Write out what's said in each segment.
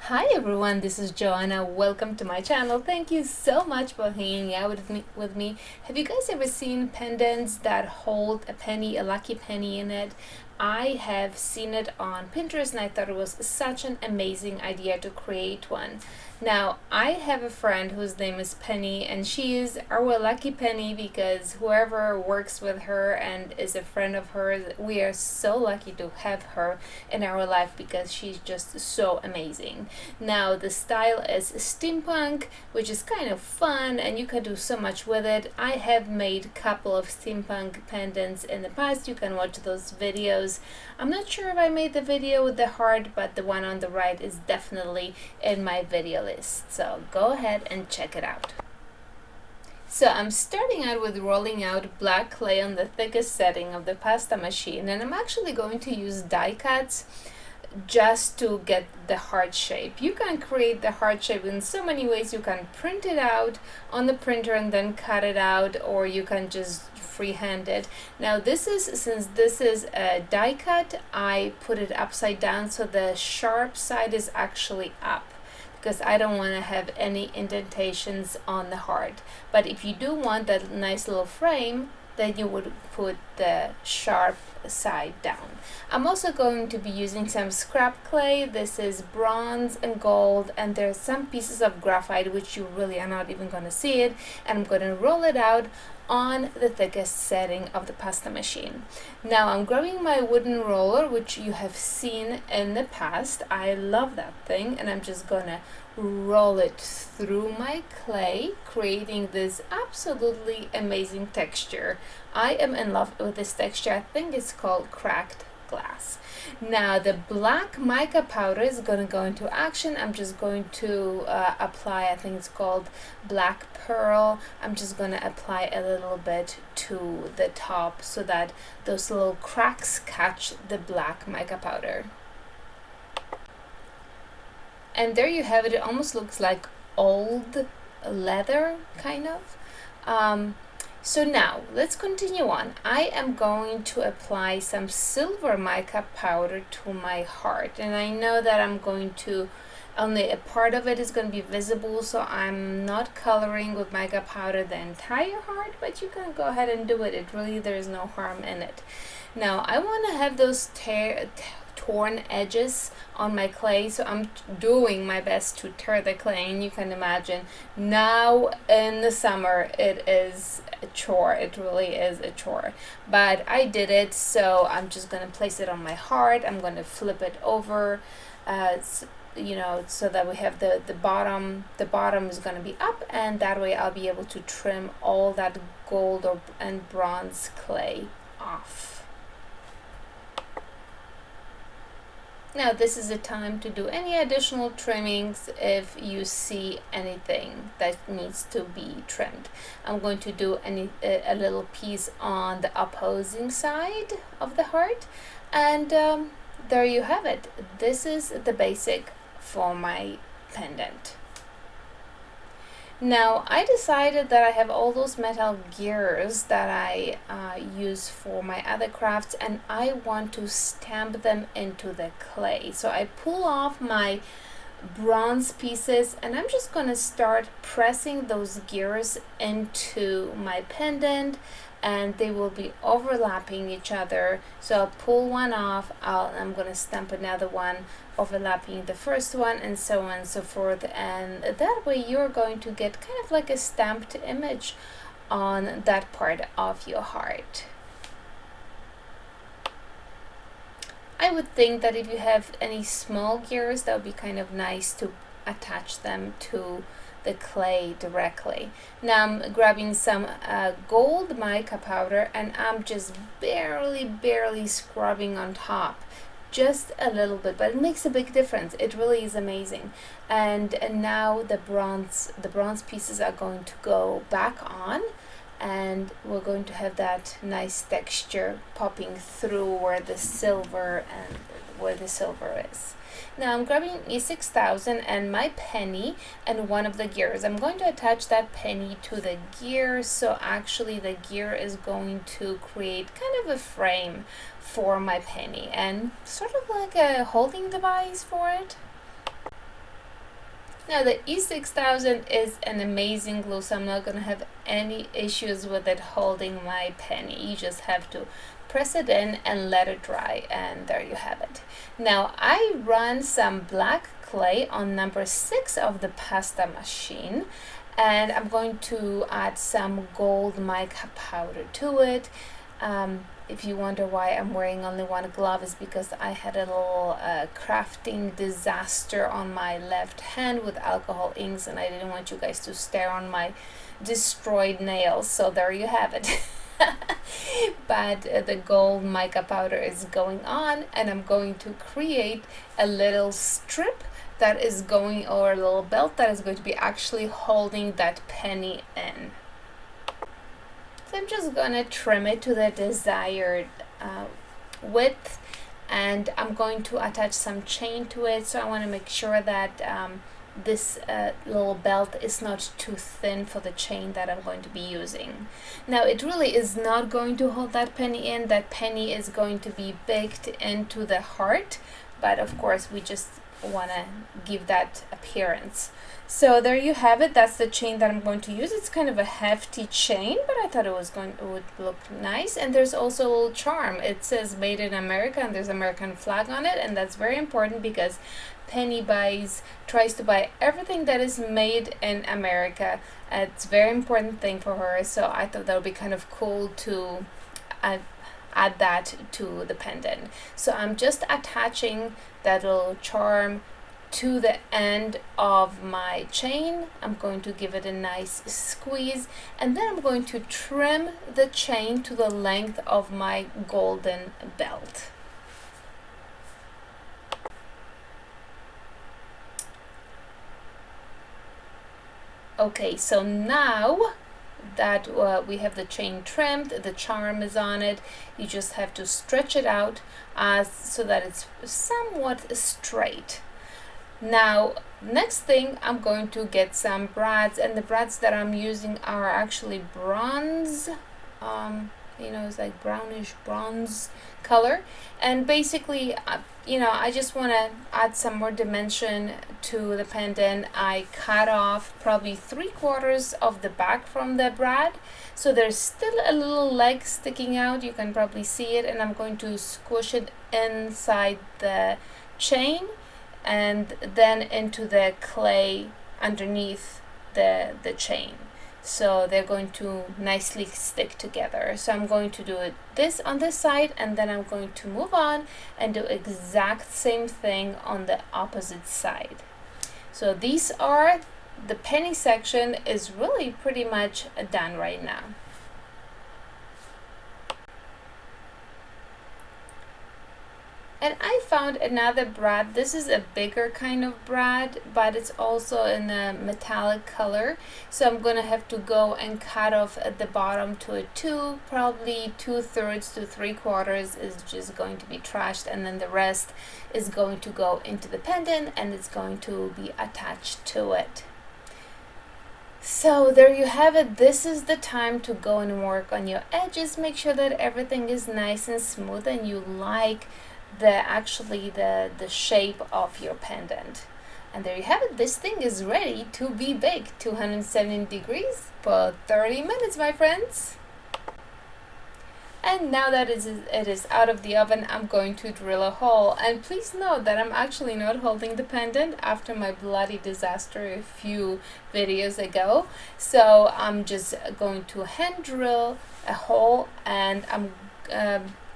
Hi everyone, this is Joanna. Welcome to my channel. Thank you so much for hanging out with me. Have you guys ever seen pendants that hold a penny, a lucky penny in it? I have seen it on Pinterest and I thought it was such an amazing idea to create one. Now, I have a friend whose name is Penny, and she is our lucky penny because whoever works with her and is a friend of hers, we are so lucky to have her in our life because she's just so amazing. Now, the style is steampunk, which is kind of fun and you can do so much with it. I have made a couple of steampunk pendants in the past. You can watch those videos. I'm not sure if I made the video with the heart, but the one on the right is definitely in my video list. So go ahead and check it out. So I'm starting out with rolling out black clay on the thickest setting of the pasta machine, and I'm actually going to use die cuts just to get the heart shape. You can create the heart shape in so many ways. You can print it out on the printer and then cut it out, or you can just freehand it. Now since this is a die cut, I put it upside down so the sharp side is actually up, because I don't want to have any indentations on the heart. But if you do want that nice little frame, then you would put the sharp side down. I'm also going to be using some scrap clay. This is bronze and gold, and there's some pieces of graphite which you really are not even going to see it, and I'm going to roll it out on the thickest setting of the pasta machine. Now I'm grabbing my wooden roller, which you have seen in the past. I love that thing, and I'm just gonna roll it through my clay, creating this absolutely amazing texture. I am in love with this texture. I think it's called cracked glass. Now the black mica powder is going to go into action. I'm just going to apply, I think it's called black pearl. I'm just going to apply a little bit to the top so that those little cracks catch the black mica powder. And there you have it. It almost looks like old leather, kind of. So now let's continue on. I am going to apply some silver mica powder to my heart, and I know that I'm going to only a part of it is going to be visible, so I'm not coloring with mica powder the entire heart, but you can go ahead and do it. There's no harm in it. Now I want to have those torn edges on my clay, so I'm doing my best to tear the clay, and you can imagine now in the summer it is a chore. It really is a chore, but I did it. So I'm just going to place it on my heart. I'm going to flip it over so that we have the bottom is going to be up, and that way I'll be able to trim all that gold and bronze clay off. Now this is the time to do any additional trimmings if you see anything that needs to be trimmed. I'm going to do a little piece on the opposing side of the heart, and there you have it. This is the basic for my pendant. Now I decided that I have all those metal gears that I use for my other crafts, and I want to stamp them into the clay. So I pull off my bronze pieces, and I'm just going to start pressing those gears into my pendant, and they will be overlapping each other. So I'll pull one off, I'm going to stamp another one overlapping the first one, and so on and so forth, and that way you're going to get kind of like a stamped image on that part of your heart. I would think that if you have any small gears, that would be kind of nice to attach them to the clay directly. Now I'm grabbing some gold mica powder, and I'm just barely scrubbing on top, just a little bit, but it makes a big difference. It really is amazing. And now the bronze pieces are going to go back on, and we're going to have that nice texture popping through where the silver is. Now I'm grabbing E6000 and my penny and one of the gears. I'm going to attach that penny to the gear, so actually the gear is going to create kind of a frame for my penny and sort of like a holding device for it. Now the E6000 is an amazing glue, so I'm not going to have any issues with it holding my penny. You just have to press it in and let it dry, and there you have it. Now I run some black clay on number 6 of the pasta machine, and I'm going to add some gold mica powder to it. If you wonder why I'm wearing only one glove, is because I had a little crafting disaster on my left hand with alcohol inks, and I didn't want you guys to stare on my destroyed nails, so there you have it. But the gold mica powder is going on, and I'm going to create a little strip that is going, or a little belt that is going to be actually holding that penny in. So I'm just gonna trim it to the desired width, and I'm going to attach some chain to it. So I want to make sure that this little belt is not too thin for the chain that I'm going to be using. Now it really is not going to hold that penny in. That penny is going to be baked into the heart, but of course we just want to give that appearance. So there you have it. That's the chain that I'm going to use. It's kind of a hefty chain, but I thought it would look nice. And there's also a little charm. It says made in America, and there's American flag on it, and that's very important because Penny tries to buy everything that is made in America. It's a very important thing for her, so I thought that would be kind of cool to add that to the pendant. So I'm just attaching that little charm to the end of my chain. I'm going to give it a nice squeeze, and then I'm going to trim the chain to the length of my golden belt. Okay, so now that we have the chain trimmed, the charm is on it, you just have to stretch it out so that it's somewhat straight. Now, next thing, I'm going to get some brads, and the brads that I'm using are actually bronze. It's like brownish bronze color, and basically I just want to add some more dimension to the pendant. I cut off probably 3/4 of the back from the brad, so there's still a little leg sticking out. You can probably see it, and I'm going to squish it inside the chain and then into the clay underneath the chain. So they're going to nicely stick together. So I'm going to do this on this side, and then I'm going to move on and do exact same thing on the opposite side. So these are, the penny section is really pretty much done right now. And I found another brad. This is a bigger kind of brad, but it's also in a metallic color. So I'm gonna have to go and cut off at the bottom to it too. Probably 2/3 to 3/4 is just going to be trashed, and then the rest is going to go into the pendant, and it's going to be attached to it. So there you have it. This is the time to go and work on your edges. Make sure that everything is nice and smooth and you like the shape of your pendant. And there you have it. This thing is ready to be baked. 270 degrees for 30 minutes, my friends. And now that it is out of the oven, I'm going to drill a hole. And please note that I'm actually not holding the pendant after my bloody disaster a few videos ago. So I'm just going to hand drill a hole, and I'm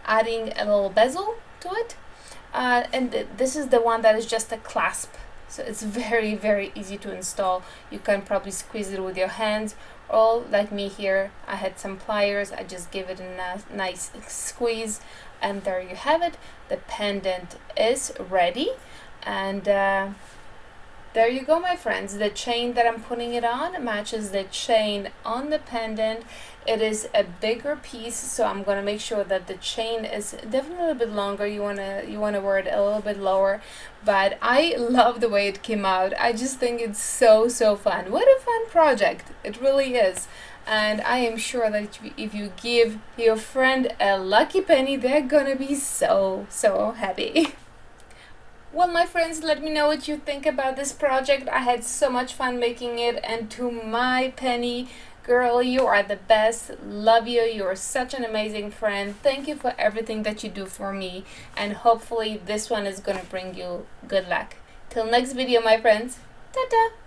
adding a little bezel to it, and this is the one that is just a clasp, so it's very, very easy to install. You can probably squeeze it with your hands, or like me here, I had some pliers. I just give it a nice squeeze, and there you have it. The pendant is ready, and there you go, my friends. The chain that I'm putting it on matches the chain on the pendant. It is a bigger piece, so I'm gonna make sure that the chain is definitely a little bit longer. You wanna wear it a little bit lower, but I love the way it came out. I just think it's so fun. What a fun project it really is, and I am sure that if you give your friend a lucky penny, they're gonna be so happy. Well, my friends, let me know what you think about this project. I had so much fun making it, and to my Penny, girl, you are the best. Love you. You are such an amazing friend. Thank you for everything that you do for me, and hopefully this one is going to bring you good luck. Till next video, my friends. Ta-ta!